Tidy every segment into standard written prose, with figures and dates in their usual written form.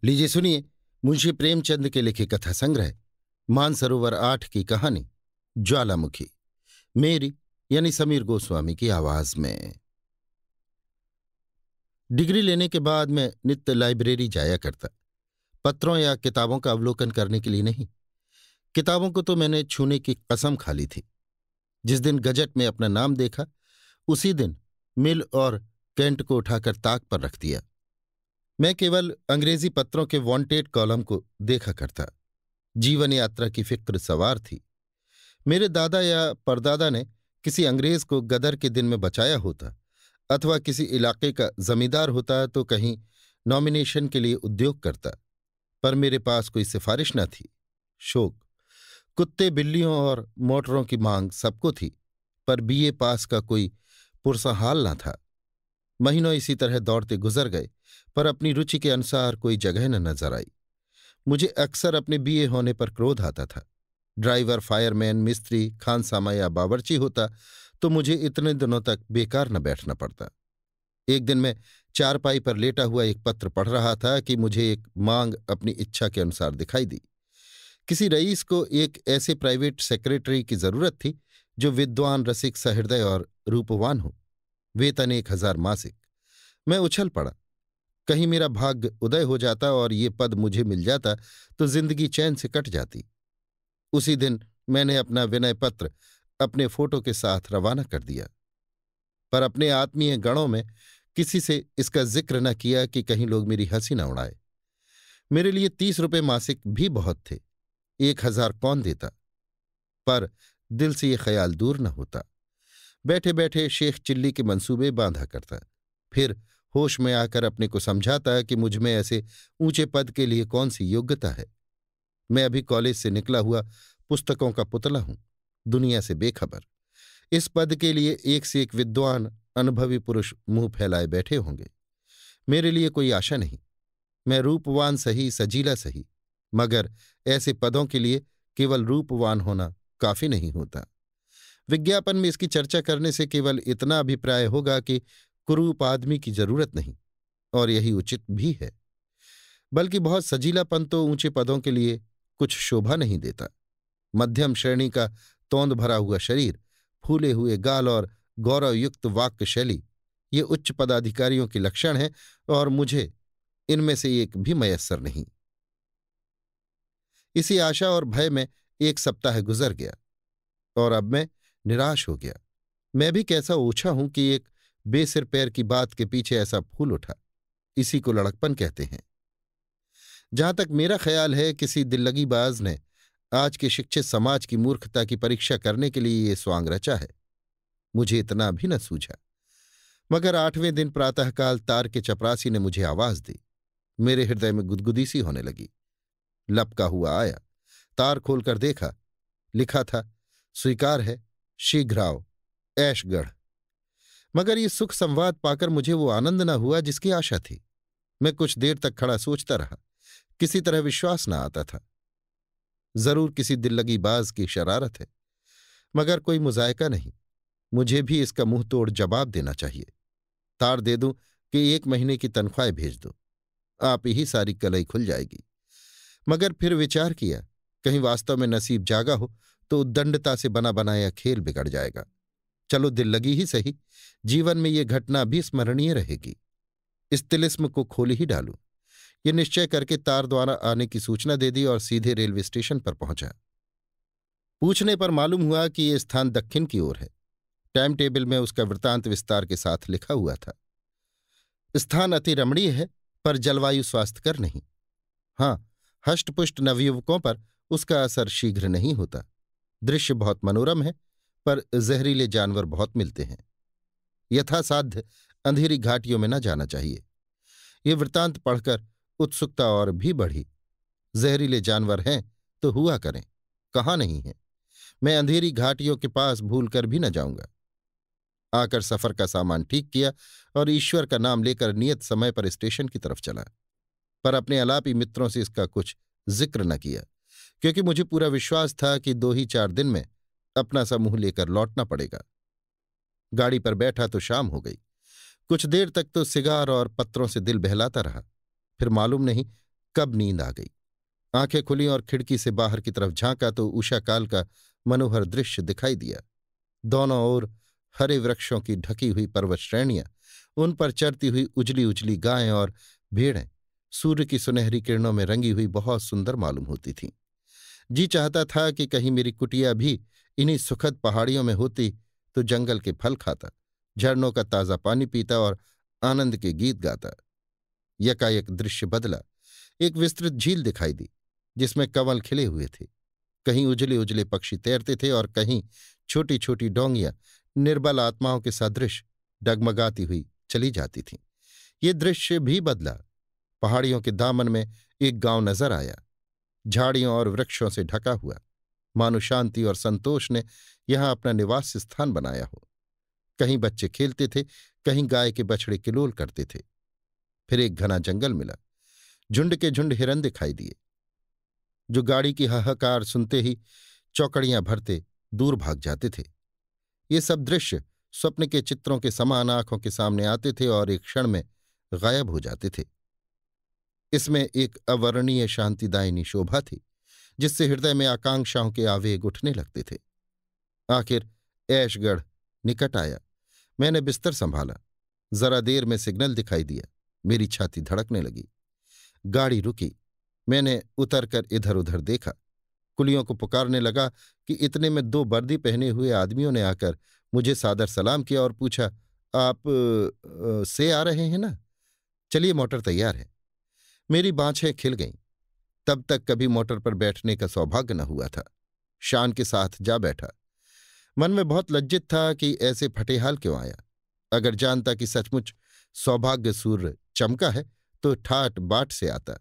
लीजिए सुनिए मुंशी प्रेमचंद के लिखे कथा संग्रह मानसरोवर 8 की कहानी ज्वालामुखी, मेरी यानी समीर गोस्वामी की आवाज में। डिग्री लेने के बाद मैं नित्य लाइब्रेरी जाया करता, पत्रों या किताबों का अवलोकन करने के लिए नहीं। किताबों को तो मैंने छूने की कसम खा ली थी। जिस दिन गजट में अपना नाम देखा उसी दिन मिल और कैंट को उठाकर ताक पर रख दिया। मैं केवल अंग्रेजी पत्रों के वांटेड कॉलम को देखा करता। जीवन यात्रा की फिक्र सवार थी। मेरे दादा या परदादा ने किसी अंग्रेज को गदर के दिन में बचाया होता अथवा किसी इलाके का जमींदार होता तो कहीं नॉमिनेशन के लिए उद्योग करता, पर मेरे पास कोई सिफारिश न थी। शौक, कुत्ते बिल्लियों और मोटरों की मांग सबको थी, पर बीए पास का कोई पुरसा हाल न था। महीनों इसी तरह दौड़ते गुजर गए, पर अपनी रुचि के अनुसार कोई जगह न नजर आई। मुझे अक्सर अपने बीए होने पर क्रोध आता था। ड्राइवर, फायरमैन, मिस्त्री, खानसामा या बावर्ची होता तो मुझे इतने दिनों तक बेकार न बैठना पड़ता। एक दिन मैं चारपाई पर लेटा हुआ एक पत्र पढ़ रहा था कि मुझे एक मांग अपनी इच्छा के अनुसार दिखाई दी। किसी रईस को एक ऐसे प्राइवेट सेक्रेटरी की जरूरत थी जो विद्वान, रसिक, सहृदय और रूपवान हो। वेतन 1000 मासिक। मैं उछल पड़ा। कहीं मेरा भाग्य उदय हो जाता और ये पद मुझे मिल जाता तो जिंदगी चैन से कट जाती। उसी दिन मैंने अपना विनय पत्र अपने फोटो के साथ रवाना कर दिया, पर अपने आत्मीय गणों में किसी से इसका जिक्र न किया कि कहीं लोग मेरी हंसी न उड़ाए। मेरे लिए 30 रुपये मासिक भी बहुत थे। 1000 कौन देता? पर दिल से ये ख्याल दूर न होता। बैठे बैठे शेख चिल्ली के मंसूबे बांधा करता, फिर होश में आकर अपने को समझाता कि मुझ में ऐसे ऊंचे पद के लिए कौन सी योग्यता है। मैं अभी कॉलेज से निकला हुआ पुस्तकों का पुतला हूं, दुनिया से बेखबर। इस पद के लिए एक से एक विद्वान, अनुभवी पुरुष मुंह फैलाए बैठे होंगे। मेरे लिए कोई आशा नहीं। मैं रूपवान सही, सजीला सही, मगर ऐसे पदों के लिए केवल रूपवान होना काफी नहीं होता। विज्ञापन में इसकी चर्चा करने से केवल इतना अभिप्राय होगा कि कुरूप आदमी की जरूरत नहीं, और यही उचित भी है। बल्कि बहुत सजीलापन तो ऊंचे पदों के लिए कुछ शोभा नहीं देता। मध्यम श्रेणी का तोंद भरा हुआ शरीर, फूले हुए गाल और गौरवयुक्त वाक्य शैली, ये उच्च पदाधिकारियों के लक्षण हैं, और मुझे इनमें से एक भी मयस्सर नहीं। इसी आशा और भय में 1 सप्ताह गुजर गया, और अब मैं निराश हो गया। मैं भी कैसा ओछा हूं कि एक बेसिर पैर की बात के पीछे ऐसा फूल उठा। इसी को लड़कपन कहते हैं। जहां तक मेरा ख्याल है, किसी दिल्लगीबाज ने आज के शिक्षित समाज की मूर्खता की परीक्षा करने के लिए ये स्वांग रचा है। मुझे इतना भी न सूझा। मगर 8वें दिन प्रातःकाल तार के चपरासी ने मुझे आवाज दी। मेरे हृदय में गुदगुदी सी होने लगी। लपका हुआ आया, तार खोलकर देखा। लिखा था, स्वीकार है, शीघ्र आओ, ऐशगढ़। मगर ये सुख संवाद पाकर मुझे वो आनंद न हुआ जिसकी आशा थी। मैं कुछ देर तक खड़ा सोचता रहा। किसी तरह विश्वास न आता था। जरूर किसी दिल्लगीबाज की शरारत है, मगर कोई मुजायका नहीं। मुझे भी इसका मुंह तोड़ जवाब देना चाहिए। तार दे दूं कि 1 महीने की तनख्वाह भेज दो, आप ही सारी कलई खुल जाएगी। मगर फिर विचार किया, कहीं वास्तव में नसीब जागा हो तो उद्दंडता से बना बनाया खेल बिगड़ जाएगा। चलो दिल्लगी ही सही, जीवन में ये घटना भी स्मरणीय रहेगी। इस तिलिस्म को खोल ही डालूं। ये निश्चय करके तार द्वारा आने की सूचना दे दी और सीधे रेलवे स्टेशन पर पहुंचा। पूछने पर मालूम हुआ कि ये स्थान दक्षिण की ओर है। टाइम टेबल में उसका वृत्तांत विस्तार के साथ लिखा हुआ था। स्थान अति रमणीय है, पर जलवायु स्वास्थ्यकर नहीं। हाँ, हष्टपुष्ट नवयुवकों पर उसका असर शीघ्र नहीं होता। दृश्य बहुत मनोरम है, पर जहरीले जानवर बहुत मिलते हैं। यथासाध्य अंधेरी घाटियों में न जाना चाहिए। ये वृत्तांत पढ़कर उत्सुकता और भी बढ़ी। जहरीले जानवर हैं तो हुआ करें, कहाँ नहीं है। मैं अंधेरी घाटियों के पास भूलकर भी न जाऊंगा। आकर सफर का सामान ठीक किया और ईश्वर का नाम लेकर नियत समय पर स्टेशन की तरफ चला, पर अपने अलापी मित्रों से इसका कुछ जिक्र न किया, क्योंकि मुझे पूरा विश्वास था कि 2 ही 4 दिन में अपना सा मुंह लेकर लौटना पड़ेगा। गाड़ी पर बैठा तो शाम हो गई। कुछ देर तक तो सिगार और पत्रों से दिल बहलाता रहा। फिर मालूम नहीं कब नींद आ गई। आंखें खुली और खिड़की से बाहर की तरफ झांका तो उषाकाल का मनोहर दृश्य दिखाई दिया। दोनों ओर हरे वृक्षों की ढकी हुई पर्वत श्रेणियां, उन पर चरती हुई उजली उजली गायें और भेड़ें सूर्य की सुनहरी किरणों में रंगी हुई बहुत सुंदर मालूम होती थीं। जी चाहता था कि कहीं मेरी कुटिया भी इन्हीं सुखद पहाड़ियों में होती तो जंगल के फल खाता, झरनों का ताजा पानी पीता और आनंद के गीत गाता। यकायक दृश्य बदला। एक विस्तृत झील दिखाई दी जिसमें कंवल खिले हुए थे। कहीं उजले उजले पक्षी तैरते थे और कहीं छोटी छोटी डोंगियां निर्बल आत्माओं के सदृश डगमगाती हुई चली जाती थीं। ये दृश्य भी बदला। पहाड़ियों के दामन में एक गांव नजर आया, झाड़ियों और वृक्षों से ढका हुआ, मानो शांति और संतोष ने यहां अपना निवास स्थान बनाया हो। कहीं बच्चे खेलते थे, कहीं गाय के बछड़े किलोल करते थे। फिर एक घना जंगल मिला। झुंड के झुंड हिरन दिखाई दिए, जो गाड़ी की हाहाकार सुनते ही चौकड़ियां भरते दूर भाग जाते थे। ये सब दृश्य स्वप्न के चित्रों के समान आंखों के सामने आते थे और एक क्षण में गायब हो जाते थे। इसमें एक अवर्णनीय शांतिदायिनी शोभा थी जिससे हृदय में आकांक्षाओं के आवेग उठने लगते थे। आखिर ऐशगढ़ निकट आया। मैंने बिस्तर संभाला। जरा देर में सिग्नल दिखाई दिया। मेरी छाती धड़कने लगी। गाड़ी रुकी। मैंने उतरकर इधर उधर देखा। कुलियों को पुकारने लगा कि इतने में 2 वर्दी पहने हुए आदमियों ने आकर मुझे सादर सलाम किया और पूछा, आप से आ रहे हैं ना? चलिए, मोटर तैयार है। मेरी बाँछें खिल गईं। तब तक कभी मोटर पर बैठने का सौभाग्य न हुआ था। शान के साथ जा बैठा। मन में बहुत लज्जित था कि ऐसे फटेहाल क्यों आया। अगर जानता कि सचमुच सौभाग्य सूर्य चमका है तो ठाट बाट से आता।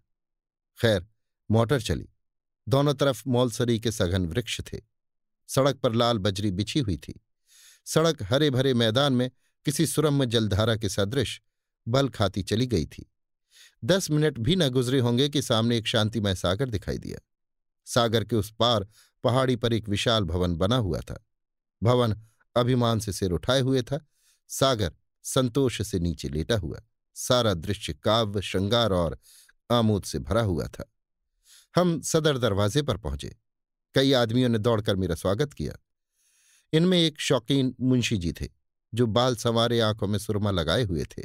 खैर, मोटर चली। दोनों तरफ मौलसरी के सघन वृक्ष थे। सड़क पर लाल बजरी बिछी हुई थी। सड़क हरे भरे मैदान में किसी सुरम्य जलधारा के सदृश बल खाती चली गई थी। 10 मिनट भी न गुजरे होंगे कि सामने एक शांतिमय सागर दिखाई दिया। सागर के उस पार पहाड़ी पर एक विशाल भवन बना हुआ था। भवन अभिमान से सिर उठाए हुए था। सागर संतोष से नीचे लेटा हुआ। सारा दृश्य काव्य, श्रृंगार और आमोद से भरा हुआ था। हम सदर दरवाजे पर पहुंचे। कई आदमियों ने दौड़कर मेरा स्वागत किया। इनमें एक शौकीन मुंशी जी थे जो बाल संवारे, आंखों में सुरमा लगाए हुए थे।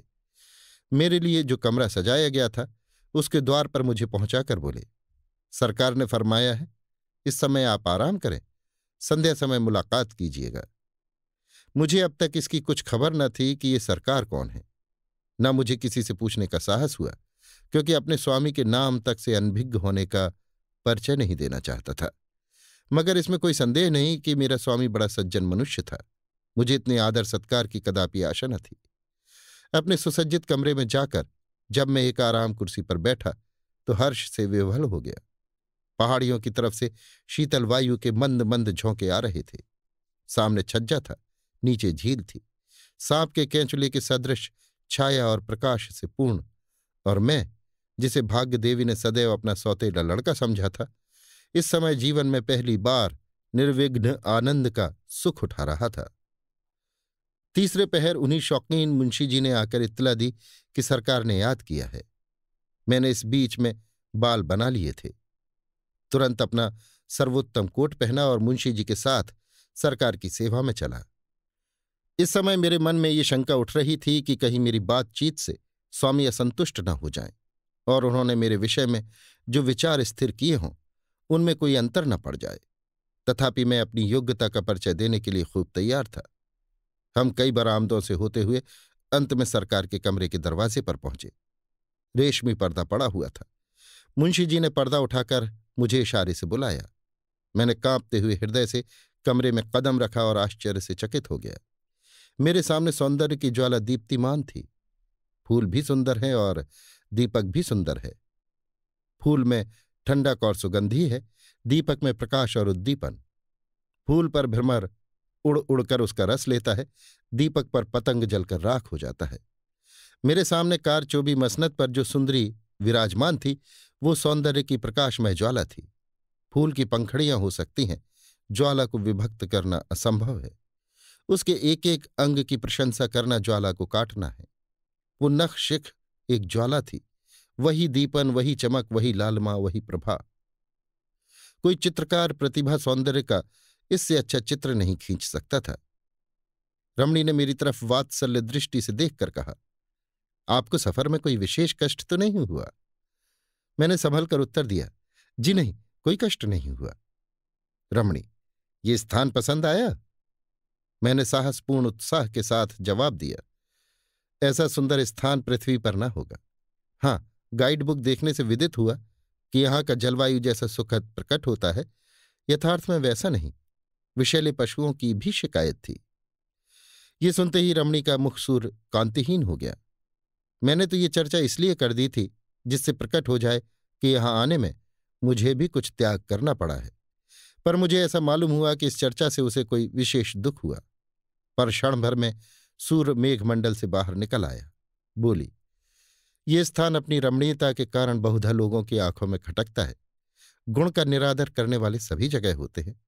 मेरे लिए जो कमरा सजाया गया था उसके द्वार पर मुझे पहुंचाकर बोले, सरकार ने फरमाया है इस समय आप आराम करें, संध्या समय मुलाकात कीजिएगा। मुझे अब तक इसकी कुछ खबर न थी कि ये सरकार कौन है। न मुझे किसी से पूछने का साहस हुआ, क्योंकि अपने स्वामी के नाम तक से अनभिज्ञ होने का परिचय नहीं देना चाहता था। मगर इसमें कोई संदेह नहीं कि मेरा स्वामी बड़ा सज्जन मनुष्य था। मुझे इतने आदर सत्कार की कदापि आशा न थी। अपने सुसज्जित कमरे में जाकर जब मैं एक आराम कुर्सी पर बैठा तो हर्ष से विह्वल हो गया। पहाड़ियों की तरफ से शीतल वायु के मंद मंद झोंके आ रहे थे। सामने छज्जा था, नीचे झील थी, सांप के केंचुले के सदृश छाया और प्रकाश से पूर्ण, और मैं, जिसे भाग्य देवी ने सदैव अपना सौतेला लड़का समझा था, इस समय जीवन में पहली बार निर्विघ्न आनंद का सुख उठा रहा था। तीसरे पहर उन्हीं शौकीन मुंशी जी ने आकर इत्तला दी कि सरकार ने याद किया है। मैंने इस बीच में बाल बना लिए थे। तुरंत अपना सर्वोत्तम कोट पहना और मुंशी जी के साथ सरकार की सेवा में चला। इस समय मेरे मन में ये शंका उठ रही थी कि कहीं मेरी बातचीत से स्वामी असंतुष्ट न हो जाएं और उन्होंने मेरे विषय में जो विचार स्थिर किए हों उनमें कोई अंतर न पड़ जाए। तथापि मैं अपनी योग्यता का परिचय देने के लिए खूब तैयार था। हम कई बरामदों से होते हुए अंत में सरकार के कमरे के दरवाजे पर पहुंचे। रेशमी पर्दा पड़ा हुआ था। मुंशी जी ने पर्दा उठाकर मुझे इशारे से बुलाया। मैंने कांपते हुए हृदय से कमरे में कदम रखा और आश्चर्य से चकित हो गया। मेरे सामने सौंदर्य की ज्वाला दीप्तिमान थी। फूल भी सुंदर है और दीपक भी सुंदर है। फूल में ठंडक और सुगंधी है, दीपक में प्रकाश और उद्दीपन। फूल पर भ्रमर उड़ उड़कर उसका रस लेता है, दीपक पर पतंग जलकर राख हो जाता है। मेरे सामने कारचोबी मसनद पर जो सुंदरी विराजमान थी वो सौंदर्य की प्रकाशमय ज्वाला थी। फूल की पंखड़ियां हो सकती हैं, ज्वाला को विभक्त करना असंभव है। उसके एक एक अंग की प्रशंसा करना ज्वाला को काटना है। वो नख शिख एक ज्वाला थी, वही दीपन, वही चमक, वही लालमा, वही प्रभा। कोई चित्रकार प्रतिभा सौंदर्य का इससे अच्छा चित्र नहीं खींच सकता था। रमणी ने मेरी तरफ वात्सल्य दृष्टि से देखकर कहा, आपको सफर में कोई विशेष कष्ट तो नहीं हुआ? मैंने संभल कर उत्तर दिया, जी नहीं, कोई कष्ट नहीं हुआ। रमणी, ये स्थान पसंद आया? मैंने साहसपूर्ण उत्साह के साथ जवाब दिया, ऐसा सुंदर स्थान पृथ्वी पर न होगा। हाँ, गाइड बुक देखने से विदित हुआ कि यहाँ का जलवायु जैसा सुखद प्रकट होता है, यथार्थ में वैसा नहीं। विषैले पशुओं की भी शिकायत थी। ये सुनते ही रमणी का मुखसूर कांतिहीन हो गया। मैंने तो ये चर्चा इसलिए कर दी थी जिससे प्रकट हो जाए कि यहाँ आने में मुझे भी कुछ त्याग करना पड़ा है, पर मुझे ऐसा मालूम हुआ कि इस चर्चा से उसे कोई विशेष दुख हुआ। पर क्षण भर में सूर्य मेघमंडल से बाहर निकल आया। बोली, ये स्थान अपनी रमणीयता के कारण बहुधा लोगों की आंखों में खटकता है। गुण का निरादर करने वाले सभी जगह होते हैं,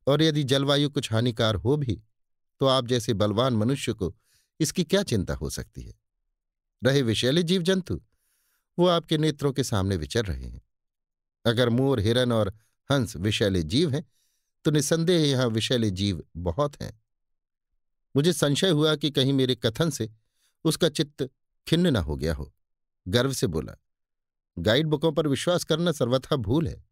और यदि जलवायु कुछ हानिकार हो भी तो आप जैसे बलवान मनुष्य को इसकी क्या चिंता हो सकती है? रहे विषैले जीव जंतु, वो आपके नेत्रों के सामने विचर रहे हैं। अगर मोर, हिरन और हंस विषैले जीव हैं तो निसंदेह यहां विषैले जीव बहुत हैं। मुझे संशय हुआ कि कहीं मेरे कथन से उसका चित्त खिन्न न हो गया हो। गर्व से बोला, गाइड बुकों पर विश्वास करना सर्वथा भूल है।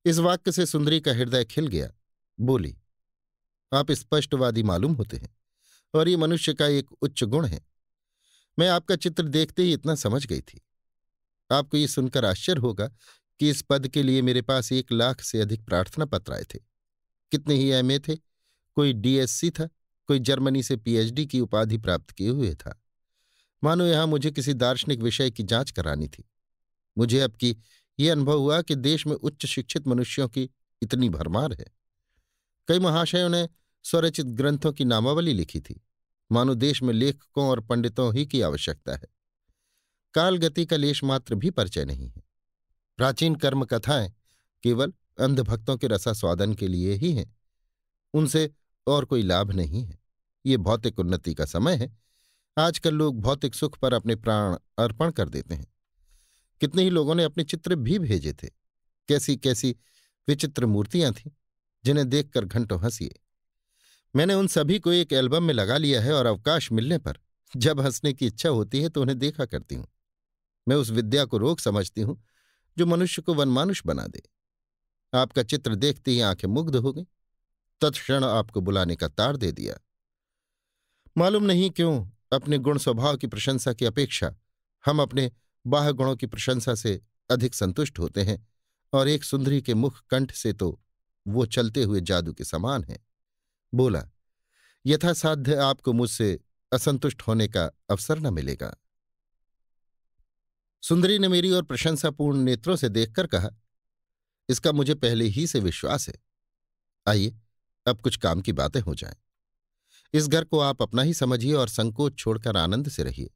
इस वाक्य से सुंदरी का हृदय खिल गया। बोली, आप स्पष्टवादी मालूम होते हैं, और ये मनुष्य का एक उच्च गुण है। मैं आपका चित्र देखते ही इतना समझ गई थी। आपको ये सुनकर आश्चर्य होगा कि इस पद के लिए मेरे पास 1,00,000 से अधिक प्रार्थना पत्र आए थे। कितने ही एमए थे, कोई डीएससी था, कोई जर्मनी से पीएचडी की उपाधि प्राप्त किए हुए था। मानो यहां मुझे किसी दार्शनिक विषय की जांच करानी थी। मुझे अब की ये अनुभव हुआ कि देश में उच्च शिक्षित मनुष्यों की इतनी भरमार है। कई महाशयों ने स्वरचित ग्रंथों की नामावली लिखी थी। मानो देश में लेखकों और पंडितों ही की आवश्यकता है। कालगति का लेश मात्र भी परिचय नहीं है। प्राचीन कर्म कथाएं केवल अंधभक्तों के रसास्वादन के लिए ही हैं, उनसे और कोई लाभ नहीं है। ये भौतिक उन्नति का समय है। आजकल लोग भौतिक सुख पर अपने प्राण अर्पण कर देते हैं। कितने ही लोगों ने अपने चित्र भी भेजे थे। कैसी कैसी विचित्र मूर्तियां थीं जिन्हें देखकर घंटों हंसिए। मैंने उन सभी को एक एल्बम में लगा लिया है, और अवकाश मिलने पर जब हंसने की इच्छा होती है तो उन्हें देखा करती हूं। मैं उस विद्या को रोग समझती हूं जो मनुष्य को वनमानुष बना दे। आपका चित्र देखते ही आंखें मुग्ध हो गई। तत्क्षण आपको बुलाने का तार दे दिया। मालूम नहीं क्यों अपने गुण स्वभाव की प्रशंसा की अपेक्षा हम अपने बाह्य गुणों की प्रशंसा से अधिक संतुष्ट होते हैं, और एक सुंदरी के मुख कंठ से तो वो चलते हुए जादू के समान है। बोला, यथासाध्य आपको मुझसे असंतुष्ट होने का अवसर न मिलेगा। सुंदरी ने मेरी ओर प्रशंसापूर्ण नेत्रों से देखकर कहा, इसका मुझे पहले ही से विश्वास है। आइए अब कुछ काम की बातें हो जाएं। इस घर को आप अपना ही समझिए और संकोच छोड़कर आनंद से रहिए।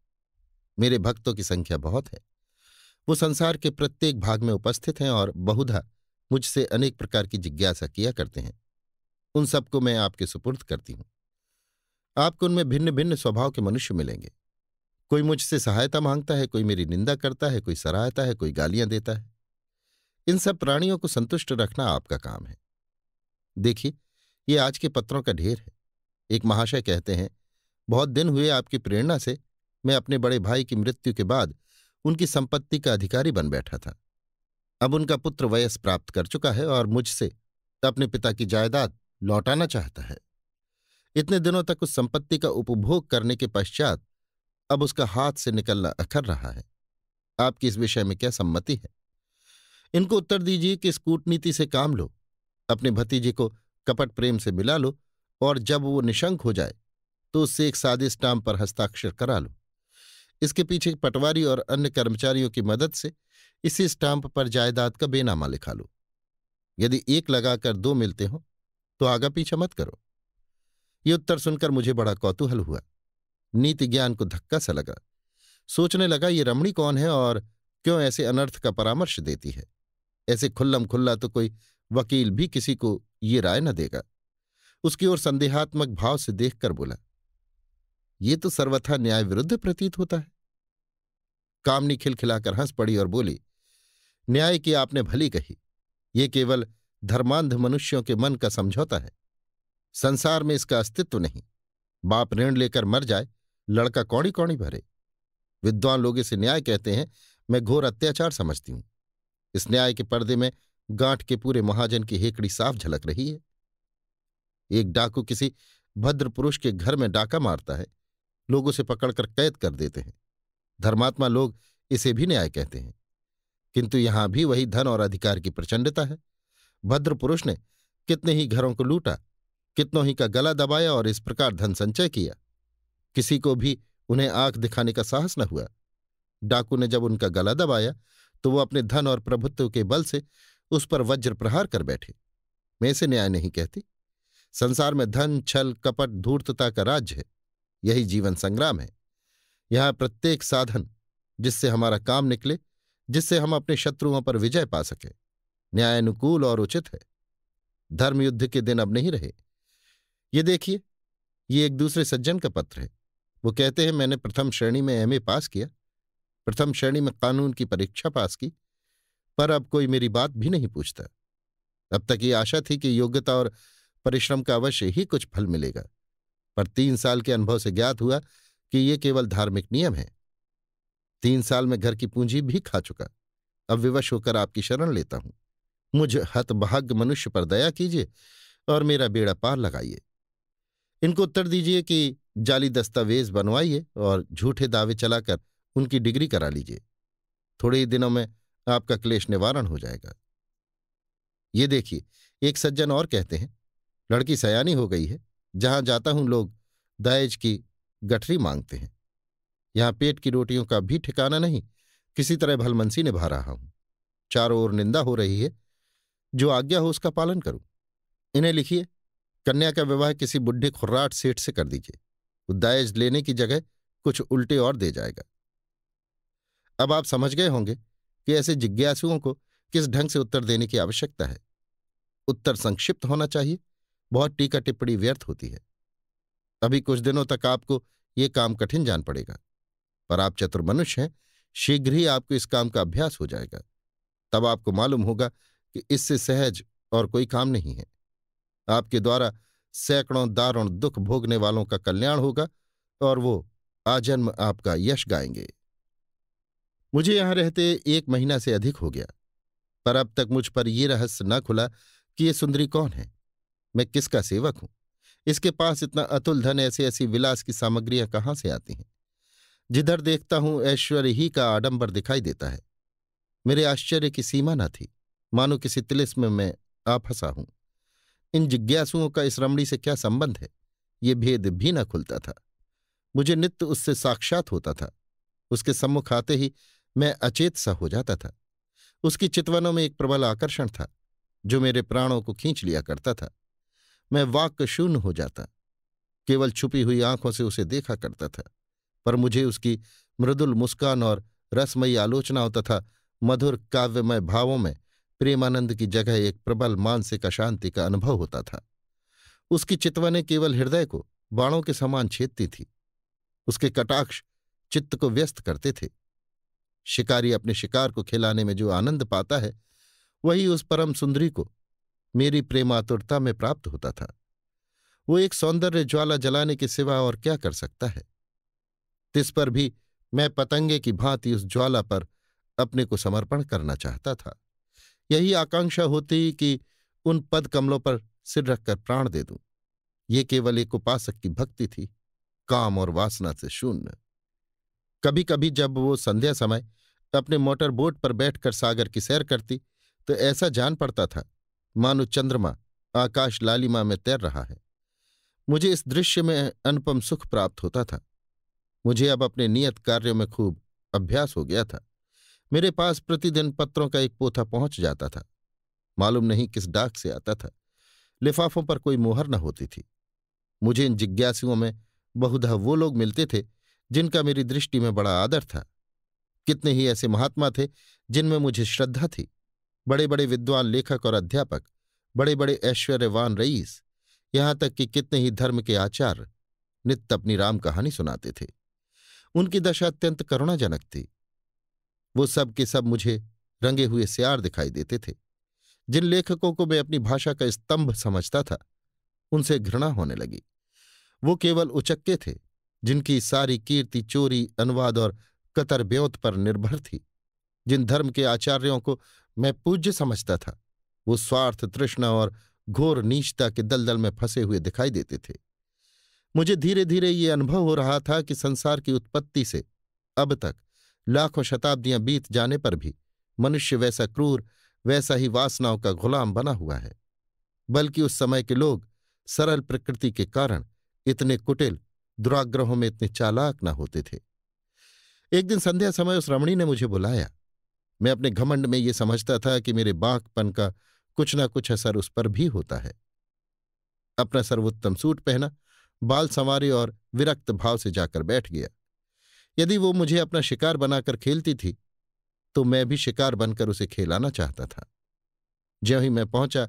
मेरे भक्तों की संख्या बहुत है। वो संसार के प्रत्येक भाग में उपस्थित हैं और बहुधा मुझसे अनेक प्रकार की जिज्ञासा किया करते हैं। उन सबको मैं आपके सुपुर्द करती हूं। आपको उनमें भिन्न भिन्न स्वभाव के मनुष्य मिलेंगे। कोई मुझसे सहायता मांगता है, कोई मेरी निंदा करता है, कोई सराहता है, कोई गालियां देता है। इन सब प्राणियों को संतुष्ट रखना आपका काम है। देखिए, ये आज के पत्रों का ढेर है। एक महाशय कहते हैं, बहुत दिन हुए आपकी प्रेरणा से मैं अपने बड़े भाई की मृत्यु के बाद उनकी संपत्ति का अधिकारी बन बैठा था। अब उनका पुत्र वयस प्राप्त कर चुका है और मुझसे अपने पिता की जायदाद लौटाना चाहता है। इतने दिनों तक उस संपत्ति का उपभोग करने के पश्चात अब उसका हाथ से निकलना अखर रहा है। आपकी इस विषय में क्या सम्मति है? इनको उत्तर दीजिए कि इस कूटनीति से काम लो। अपने भतीजे को कपट प्रेम से मिला लो, और जब वो निशंक हो जाए तो उससे एक सादे स्टाम्प पर हस्ताक्षर करा लो। इसके पीछे पटवारी और अन्य कर्मचारियों की मदद से इसी स्टाम्प पर जायदाद का बेनामा लिखा लो। यदि एक लगाकर 2 मिलते हो तो आगा पीछा मत करो। ये उत्तर सुनकर मुझे बड़ा कौतूहल हुआ। नीति ज्ञान को धक्का सा लगा। सोचने लगा, ये रमणी कौन है और क्यों ऐसे अनर्थ का परामर्श देती है? ऐसे खुल्लम खुल्ला तो कोई वकील भी किसी को ये राय न देगा। उसकी ओर संदेहात्मक भाव से देखकर बोला, ये तो सर्वथा न्याय विरुद्ध प्रतीत होता है। कामनी खिलखिलाकर हंस पड़ी और बोली, न्याय की आपने भली कही। ये केवल धर्मांध मनुष्यों के मन का समझौता है। संसार में इसका अस्तित्व नहीं। बाप ऋण लेकर मर जाए, लड़का कौड़ी कौड़ी भरे। विद्वान लोग इसे न्याय कहते हैं, मैं घोर अत्याचार समझती हूं। इस न्याय के पर्दे में गांठ के पूरे महाजन की हेकड़ी साफ झलक रही है। एक डाकू किसी भद्र पुरुष के घर में डाका मारता है, लोग उसे पकड़कर कैद कर देते हैं। धर्मात्मा लोग इसे भी न्याय कहते हैं, किंतु यहां भी वही धन और अधिकार की प्रचंडता है। भद्र पुरुष ने कितने ही घरों को लूटा, कितनों ही का गला दबाया और इस प्रकार धन संचय किया। किसी को भी उन्हें आंख दिखाने का साहस न हुआ। डाकू ने जब उनका गला दबाया तो वो अपने धन और प्रभुत्व के बल से उस पर वज्र प्रहार कर बैठे। मैं इसे न्याय नहीं कहती। संसार में धन, छल, कपट, धूर्तता का राज्य है। यही जीवन संग्राम है। यहां प्रत्येक साधन जिससे हमारा काम निकले, जिससे हम अपने शत्रुओं पर विजय पा सके, न्यायानुकूल और उचित है। धर्मयुद्ध के दिन अब नहीं रहे। ये देखिए, ये एक दूसरे सज्जन का पत्र है। वो कहते हैं, मैंने प्रथम श्रेणी में एमए पास किया, प्रथम श्रेणी में कानून की परीक्षा पास की, पर अब कोई मेरी बात भी नहीं पूछता। अब तक ये आशा थी कि योग्यता और परिश्रम का अवश्य ही कुछ फल मिलेगा, पर 3 साल के अनुभव से ज्ञात हुआ कि ये केवल धार्मिक नियम है। 3 साल में घर की पूंजी भी खा चुका। अब विवश होकर आपकी शरण लेता हूं। मुझ हतभाग्य मनुष्य पर दया कीजिए और मेरा बेड़ा पार लगाइए। इनको उत्तर दीजिए कि जाली दस्तावेज बनवाइए और झूठे दावे चलाकर उनकी डिग्री करा लीजिए। थोड़े ही दिनों में आपका क्लेश निवारण हो जाएगा। ये देखिए, एक सज्जन और कहते हैं, लड़की सयानी हो गई है। जहां जाता हूं लोग दहेज की गठरी मांगते हैं। यहां पेट की रोटियों का भी ठिकाना नहीं। किसी तरह भलमनसी निभा रहा हूं। चारों ओर निंदा हो रही है। जो आज्ञा हो उसका पालन करूं। इन्हें लिखिए, कन्या का विवाह किसी बुढ़े खुर्राट सेठ से कर दीजिए। वो दहेज लेने की जगह कुछ उल्टे और दे जाएगा। अब आप समझ गए होंगे कि ऐसे जिज्ञासुओं को किस ढंग से उत्तर देने की आवश्यकता है। उत्तर संक्षिप्त होना चाहिए। बहुत टीका टिप्पणी व्यर्थ होती है। अभी कुछ दिनों तक आपको ये काम कठिन जान पड़ेगा, पर आप चतुर मनुष्य हैं। शीघ्र ही आपको इस काम का अभ्यास हो जाएगा। तब आपको मालूम होगा कि इससे सहज और कोई काम नहीं है। आपके द्वारा सैकड़ों दारुण दुख भोगने वालों का कल्याण होगा और वो आजन्म आपका यश गाएंगे। मुझे यहां रहते 1 महीना से अधिक हो गया, पर अब तक मुझ पर यह रहस्य न खुला कि ये सुंदरी कौन है, मैं किसका सेवक हूं। इसके पास इतना अतुल धन, ऐसी ऐसी विलास की सामग्रियां कहां से आती हैं। जिधर देखता हूं ऐश्वर्य ही का आडंबर दिखाई देता है। मेरे आश्चर्य की सीमा न थी, मानो किसी तिलिस्म में आ फंसा हूं। इन जिज्ञासुओं का इस रमणी से क्या संबंध है, ये भेद भी न खुलता था। मुझे नित्य उससे साक्षात होता था। उसके सम्मुख आते ही मैं अचेत सा हो जाता था। उसकी चितवनों में एक प्रबल आकर्षण था जो मेरे प्राणों को खींच लिया करता था। मैं वाक् शून्य हो जाता, केवल छुपी हुई आंखों से उसे देखा करता था। पर मुझे उसकी मृदुल मुस्कान और रसमयी आलोचनाओं तथा मधुर काव्यमय भावों में प्रेमानंद की जगह एक प्रबल मानसिक अशांति का अनुभव होता था। उसकी चितवनें केवल हृदय को बाणों के समान छेदती थी। उसके कटाक्ष चित्त को व्यस्त करते थे। शिकारी अपने शिकार को खिलाने में जो आनंद पाता है, वही उस परम सुंदरी को मेरी प्रेमातुरता में प्राप्त होता था। वो एक सौंदर्य ज्वाला जलाने के सिवा और क्या कर सकता है। तिस पर भी मैं पतंगे की भांति उस ज्वाला पर अपने को समर्पण करना चाहता था। यही आकांक्षा होती कि उन पद कमलों पर सिर रखकर प्राण दे दूं। ये केवल एक उपासक की भक्ति थी, काम और वासना से शून्य। कभी कभी जब वो संध्या समय अपने मोटर बोट पर बैठकर सागर की सैर करती तो ऐसा जान पड़ता था मानो चंद्रमा आकाश लालिमा में तैर रहा है। मुझे इस दृश्य में अनुपम सुख प्राप्त होता था। मुझे अब अपने नियत कार्यों में खूब अभ्यास हो गया था। मेरे पास प्रतिदिन पत्रों का एक पोथा पहुंच जाता था। मालूम नहीं किस डाक से आता था। लिफाफों पर कोई मुहर न होती थी। मुझे इन जिज्ञासुओं में बहुधा वो लोग मिलते थे जिनका मेरी दृष्टि में बड़ा आदर था। कितने ही ऐसे महात्मा थे जिनमें मुझे श्रद्धा थी। बड़े बड़े विद्वान लेखक और अध्यापक, बड़े बड़े ऐश्वर्यवान रईस, यहां तक कि कितने ही धर्म के आचार्य नित्य अपनी राम कहानी सुनाते थे। उनकी दशा अत्यंत करुणाजनक थी। वो सब के सब मुझे रंगे हुए सियार दिखाई देते थे। जिन लेखकों को मैं अपनी भाषा का स्तंभ समझता था, उनसे घृणा होने लगी। वो केवल उचक्के थे, जिनकी सारी कीर्ति चोरी, अनुवाद और कतर ब्योत पर निर्भर थी। जिन धर्म के आचार्यों को मैं पूज्य समझता था, वो स्वार्थ, तृष्णा और घोर नीचता के दलदल में फंसे हुए दिखाई देते थे। मुझे धीरे धीरे ये अनुभव हो रहा था कि संसार की उत्पत्ति से अब तक लाखों शताब्दियां बीत जाने पर भी मनुष्य वैसा क्रूर, वैसा ही वासनाओं का गुलाम बना हुआ है। बल्कि उस समय के लोग सरल प्रकृति के कारण इतने कुटिल, दुराग्रहों में इतने चालाक न होते थे। एक दिन संध्या समय उस रमणी ने मुझे बुलाया। मैं अपने घमंड में ये समझता था कि मेरे बांकपन का कुछ न कुछ असर उस पर भी होता है। अपना सर्वोत्तम सूट पहना, बाल संवारे और विरक्त भाव से जाकर बैठ गया। यदि वो मुझे अपना शिकार बनाकर खेलती थी, तो मैं भी शिकार बनकर उसे खेलाना चाहता था। ज्यों ही मैं पहुंचा,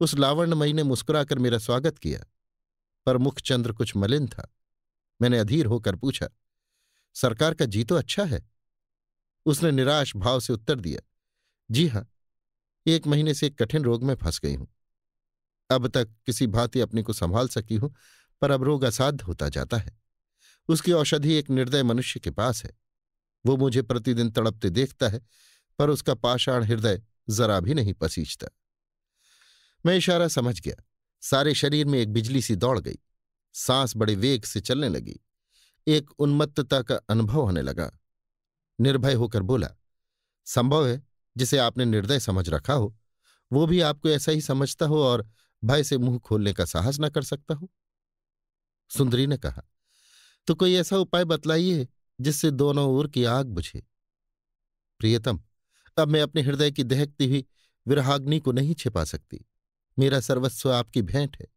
उस लावण्यमयी ने मुस्कुराकर मेरा स्वागत किया, पर मुखचंद्र कुछ मलिन था। मैंने अधीर होकर पूछा, सरकार का जी तो अच्छा है? उसने निराश भाव से उत्तर दिया, जी हां, 1 महीने से एक कठिन रोग में फंस गई हूं। अब तक किसी भांति अपने को संभाल सकी हूं, पर अब रोग असाध्य होता जाता है। उसकी औषधि एक निर्दय मनुष्य के पास है। वो मुझे प्रतिदिन तड़पते देखता है, पर उसका पाषाण हृदय जरा भी नहीं पसीजता। मैं इशारा समझ गया। सारे शरीर में एक बिजली सी दौड़ गई। सांस बड़े वेग से चलने लगी। एक उन्मत्तता का अनुभव होने लगा। निर्भय होकर बोला, संभव है जिसे आपने निर्दय समझ रखा हो, वो भी आपको ऐसा ही समझता हो और भय से मुंह खोलने का साहस न कर सकता हो। सुंदरी ने कहा, तो कोई ऐसा उपाय बतलाइए जिससे दोनों ओर की आग बुझे। प्रियतम, अब मैं अपने हृदय की दहकती हुई विरहाग्नि को नहीं छिपा सकती। मेरा सर्वस्व आपकी भेंट है।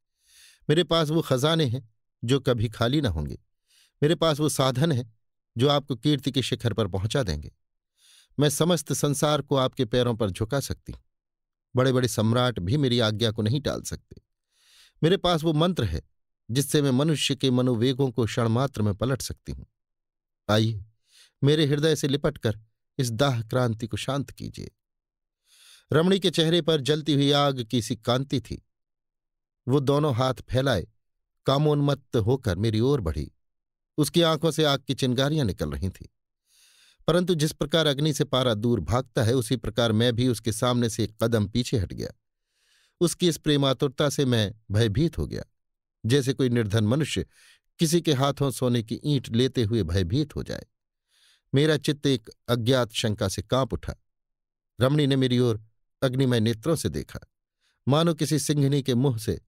मेरे पास वो खजाने हैं जो कभी खाली न होंगे। मेरे पास वो साधन है जो आपको कीर्ति के शिखर पर पहुंचा देंगे। मैं समस्त संसार को आपके पैरों पर झुका सकती हूं। बड़े बड़े सम्राट भी मेरी आज्ञा को नहीं टाल सकते। मेरे पास वो मंत्र है जिससे मैं मनुष्य के मनोवेगों को क्षणमात्र में पलट सकती हूं। आइए, मेरे हृदय से लिपटकर इस दाह क्रांति को शांत कीजिए। रमणी के चेहरे पर जलती हुई आग की सी कांति थी। वो दोनों हाथ फैलाए कामोन्मत्त होकर मेरी ओर बढ़ी। उसकी आंखों से आग की चिंगारियां निकल रही थीं। परंतु जिस प्रकार अग्नि से पारा दूर भागता है, उसी प्रकार मैं भी उसके सामने से एक कदम पीछे हट गया। उसकी इस प्रेमातुरता से मैं भयभीत हो गया, जैसे कोई निर्धन मनुष्य किसी के हाथों सोने की ईंट लेते हुए भयभीत हो जाए। मेरा चित्त एक अज्ञात शंका से कांप उठा। रमणी ने मेरी ओर अग्निमय नेत्रों से देखा, मानो किसी सिंघनी के मुंह से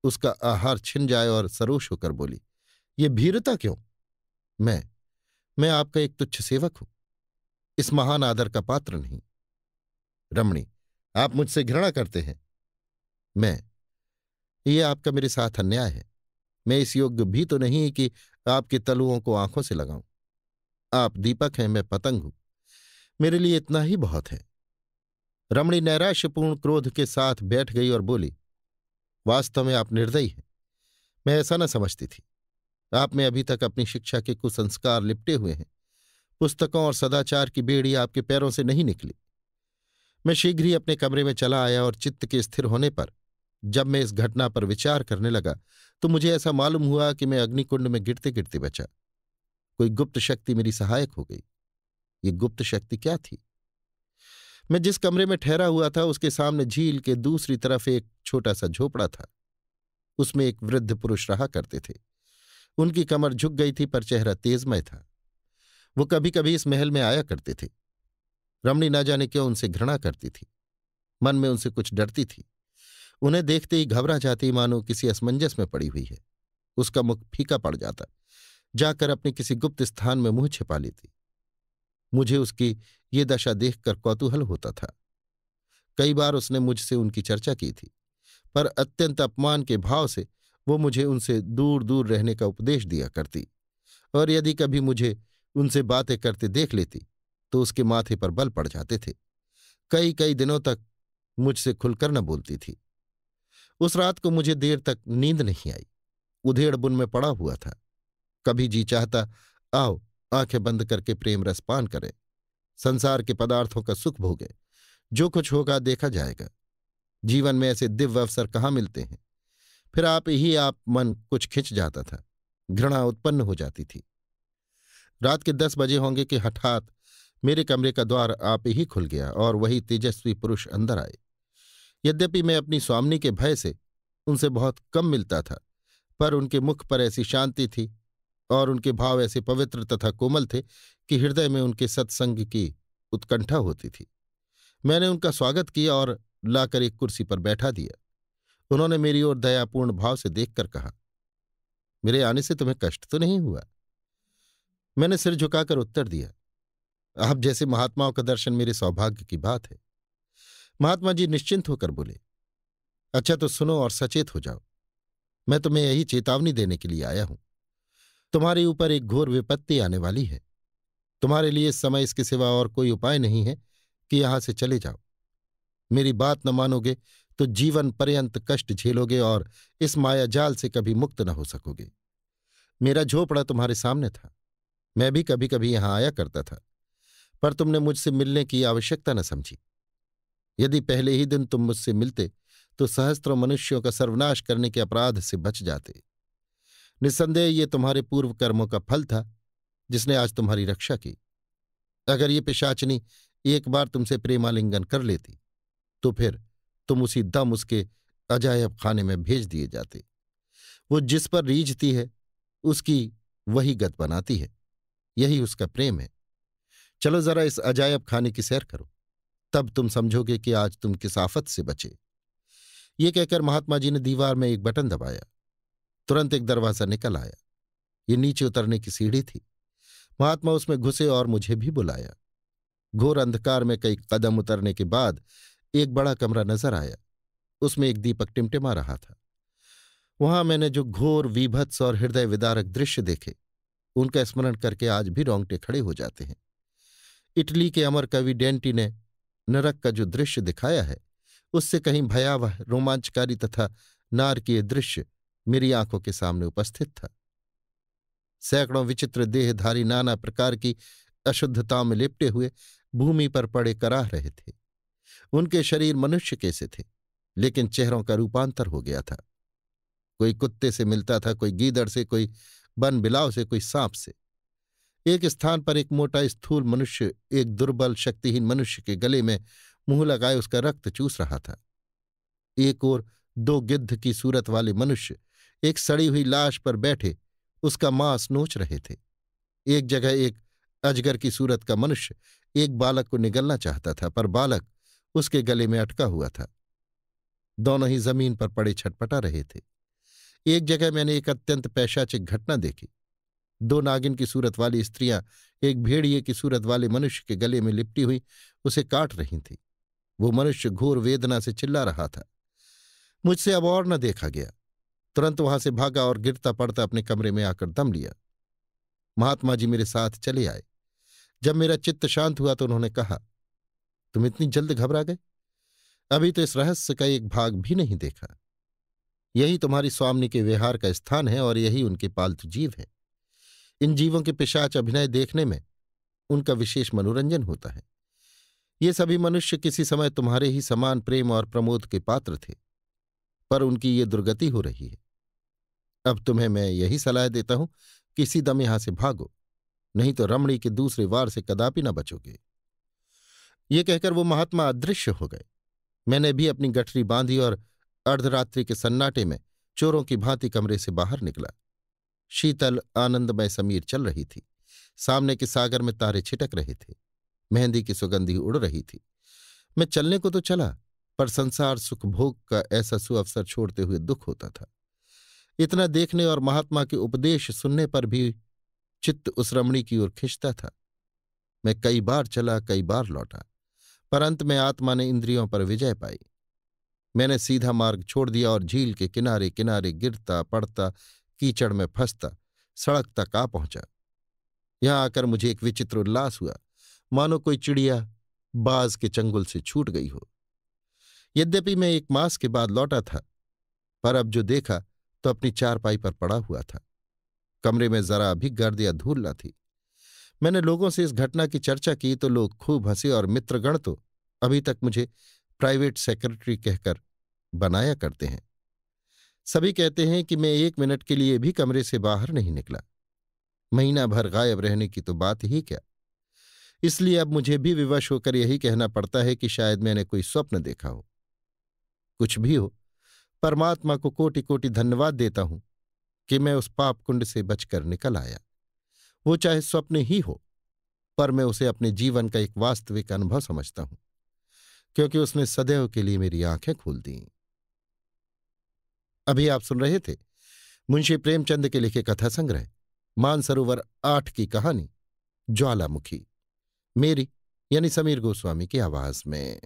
उसका आहार छिन जाए, और सरोष होकर बोली, ये भीरता क्यों? मैं आपका एक तुच्छ सेवक हूं, इस महान आदर का पात्र नहीं। रमणी, आप मुझसे घृणा करते हैं। ये आपका मेरे साथ अन्याय है। मैं इस योग्य भी तो नहीं कि आपके तलुओं को आंखों से लगाऊं। आप दीपक हैं, मैं पतंग हूं। मेरे लिए इतना ही बहुत है। रमणी नैराश्यपूर्ण क्रोध के साथ बैठ गई और बोली, वास्तव में आप निर्दयी हैं। मैं ऐसा न समझती थी। आप में अभी तक अपनी शिक्षा के कुसंस्कार लिपटे हुए हैं। पुस्तकों और सदाचार की बेड़ी आपके पैरों से नहीं निकली। मैं शीघ्र ही अपने कमरे में चला आया, और चित्त के स्थिर होने पर जब मैं इस घटना पर विचार करने लगा, तो मुझे ऐसा मालूम हुआ कि मैं अग्निकुंड में गिरते गिरते बचा। कोई गुप्त शक्ति मेरी सहायक हो गई। ये गुप्त शक्ति क्या थी? मैं जिस कमरे में ठहरा हुआ था, उसके सामने झील के दूसरी तरफ एक छोटा सा झोपड़ा था। उसमें एक वृद्ध पुरुष रहा करते थे। उनकी कमर झुक गई थी, पर चेहरा तेजमय था। वो कभी कभी इस महल में आया करते थे। रमणी न जाने क्यों उनसे घृणा करती थी। मन में उनसे कुछ डरती थी। उन्हें देखते ही घबरा जाती, मानो किसी असमंजस में पड़ी हुई है। उसका मुख फीका पड़ जाता। जाकर अपने किसी गुप्त स्थान में मुंह छिपा लेती। मुझे उसकी ये दशा देखकर कौतूहल होता था। कई बार उसने मुझसे उनकी चर्चा की थी, पर अत्यंत अपमान के भाव से वो मुझे उनसे दूर दूर रहने का उपदेश दिया करती, और यदि कभी मुझे उनसे बातें करते देख लेती तो उसके माथे पर बल पड़ जाते थे। कई कई दिनों तक मुझसे खुलकर न बोलती थी। उस रात को मुझे देर तक नींद नहीं आई। उधेड़ बुन में पड़ा हुआ था। कभी जी चाहता, आओ आंखें बंद करके प्रेम रस पान करें, संसार के पदार्थों का सुख भोगें। जो कुछ होगा देखा जाएगा। जीवन में ऐसे दिव्य अवसर कहाँ मिलते हैं। फिर आप मन कुछ खिंच जाता था, घृणा उत्पन्न हो जाती थी। रात के 10 बजे होंगे कि हठात मेरे कमरे का द्वार आप ही खुल गया और वही तेजस्वी पुरुष अंदर आए। यद्यपि मैं अपनी स्वामिनी के भय से उनसे बहुत कम मिलता था, पर उनके मुख पर ऐसी शांति थी और उनके भाव ऐसे पवित्र तथा कोमल थे कि हृदय में उनके सत्संग की उत्कंठा होती थी। मैंने उनका स्वागत किया और लाकर एक कुर्सी पर बैठा दिया। उन्होंने मेरी ओर दयापूर्ण भाव से देखकर कहा, मेरे आने से तुम्हें कष्ट तो नहीं हुआ? मैंने सिर झुकाकर उत्तर दिया, आप जैसे महात्माओं का दर्शन मेरे सौभाग्य की बात है। महात्मा जी निश्चिंत होकर बोले, अच्छा तो सुनो और सचेत हो जाओ। मैं तुम्हें यही चेतावनी देने के लिए आया हूं। तुम्हारे ऊपर एक घोर विपत्ति आने वाली है। तुम्हारे लिए इस समय इसके सिवा और कोई उपाय नहीं है कि यहां से चले जाओ। मेरी बात न मानोगे तो जीवन पर्यंत कष्ट झेलोगे और इस मायाजाल से कभी मुक्त न हो सकोगे। मेरा झोपड़ा तुम्हारे सामने था। मैं भी कभी कभी यहां आया करता था, पर तुमने मुझसे मिलने की आवश्यकता न समझी। यदि पहले ही दिन तुम मुझसे मिलते तो सहस्त्रों मनुष्यों का सर्वनाश करने के अपराध से बच जाते। निस्संदेह ये तुम्हारे पूर्व कर्मों का फल था जिसने आज तुम्हारी रक्षा की। अगर ये पिशाचिनी एक बार तुमसे प्रेमालिंगन कर लेती तो फिर तुम उसी दम उसके अजायब खाने में भेज दिए जाते। वो जिस पर रीझती है उसकी वही गत बनाती है। यही उसका प्रेम है। चलो जरा इस अजायब खाने की सैर करो, तब तुम समझोगे कि आज तुम किस आफत से बचे। ये कहकर महात्मा जी ने दीवार में एक बटन दबाया। तुरंत एक दरवाजा निकल आया। ये नीचे उतरने की सीढ़ी थी। महात्मा उसमें घुसे और मुझे भी बुलाया। घोर अंधकार में कई कदम उतरने के बाद एक बड़ा कमरा नजर आया। उसमें एक दीपक टिमटिमा रहा था। वहां मैंने जो घोर वीभत्स और हृदय विदारक दृश्य देखे, उनका स्मरण करके आज भी रोंगटे खड़े हो जाते हैं। इटली के अमर कवि डेंटी ने नरक का जो दृश्य दिखाया है, उससे कहीं भयावह, रोमांचकारी तथा नारकीय दृश्य मेरी आंखों के सामने उपस्थित था। सैकड़ों विचित्र देहधारी नाना प्रकार की अशुद्धताओं में लिपटे हुए भूमि पर पड़े कराह रहे थे। उनके शरीर मनुष्य कैसे थे, लेकिन चेहरों का रूपांतर हो गया था। कोई कुत्ते से मिलता था, कोई गीदड़ से, कोई बन बिलाव से, कोई सांप से। एक स्थान पर एक मोटा स्थूल मनुष्य एक दुर्बल शक्तिहीन मनुष्य के गले में मुंह लगाए उसका रक्त चूस रहा था। एक ओर 2 गिद्ध की सूरत वाले मनुष्य एक सड़ी हुई लाश पर बैठे उसका मांस नोच रहे थे। एक जगह एक अजगर की सूरत का मनुष्य एक बालक को निगलना चाहता था, पर बालक उसके गले में अटका हुआ था। दोनों ही जमीन पर पड़े छटपटा रहे थे। एक जगह मैंने एक अत्यंत पैशाचिक घटना देखी। 2 नागिन की सूरत वाली स्त्रियां एक भेड़िए की सूरत वाले मनुष्य के गले में लिपटी हुई उसे काट रही थीं। वो मनुष्य घोर वेदना से चिल्ला रहा था। मुझसे अब और न देखा गया। तुरंत वहां से भागा और गिरता पड़ता अपने कमरे में आकर दम लिया। महात्मा जी मेरे साथ चले आए। जब मेरा चित्त शांत हुआ तो उन्होंने कहा, तुम इतनी जल्द घबरा गए? अभी तो इस रहस्य का एक भाग भी नहीं देखा। यही तुम्हारी स्वामिनी के विहार का स्थान है और यही उनके पालतू जीव है। इन जीवों के पिशाच अभिनय देखने में उनका विशेष मनोरंजन होता है। ये सभी मनुष्य किसी समय तुम्हारे ही समान प्रेम और प्रमोद के पात्र थे, पर उनकी ये दुर्गति हो रही है। अब तुम्हें मैं यही सलाह देता हूं कि इसी दम यहां से भागो, नहीं तो रमणी के दूसरे वार से कदापि न बचोगे। ये कहकर वो महात्मा अदृश्य हो गए। मैंने भी अपनी गठरी बांधी और अर्धरात्रि के सन्नाटे में चोरों की भांति कमरे से बाहर निकला। शीतल आनंदमय समीर चल रही थी। सामने के सागर में तारे छिटक रहे थे। मेहंदी की सुगंधी उड़ रही थी। मैं चलने को तो चला, पर संसार सुख भोग का ऐसा सुअवसर छोड़ते हुए दुख होता था। इतना देखने और महात्मा के उपदेश सुनने पर भी चित्त उस रमणी की ओर खिंचता था। मैं कई बार चला, कई बार लौटा, पर अंत में आत्मा ने इंद्रियों पर विजय पाई। मैंने सीधा मार्ग छोड़ दिया और झील के किनारे किनारे गिरता पड़ता, कीचड़ में फंसता सड़क तक आ पहुंचा। यहां आकर मुझे एक विचित्र उल्लास हुआ, मानो कोई चिड़िया बाज के चंगुल से छूट गई हो। यद्यपि मैं 1 मास के बाद लौटा था, पर अब जो देखा तो अपनी चारपाई पर पड़ा हुआ था। कमरे में जरा भी गर्द या धूल न थी। मैंने लोगों से इस घटना की चर्चा की तो लोग खूब हंसे और मित्रगण तो अभी तक मुझे प्राइवेट सेक्रेटरी कहकर बनाया करते हैं। सभी कहते हैं कि मैं 1 मिनट के लिए भी कमरे से बाहर नहीं निकला। महीना भर गायब रहने की तो बात ही क्या। इसलिए अब मुझे भी विवश होकर यही कहना पड़ता है कि शायद मैंने कोई स्वप्न देखा हो। कुछ भी हो, परमात्मा को कोटि कोटि धन्यवाद देता हूं कि मैं उस पाप कुंड से बचकर निकल आया। वो चाहे स्वप्न ही हो, पर मैं उसे अपने जीवन का एक वास्तविक अनुभव समझता हूं, क्योंकि उसने सदैव के लिए मेरी आंखें खोल दी। अभी आप सुन रहे थे मुंशी प्रेमचंद के लिखे कथा संग्रह मानसरोवर 8 की कहानी ज्वालामुखी, मेरी यानी समीर गोस्वामी की आवाज में।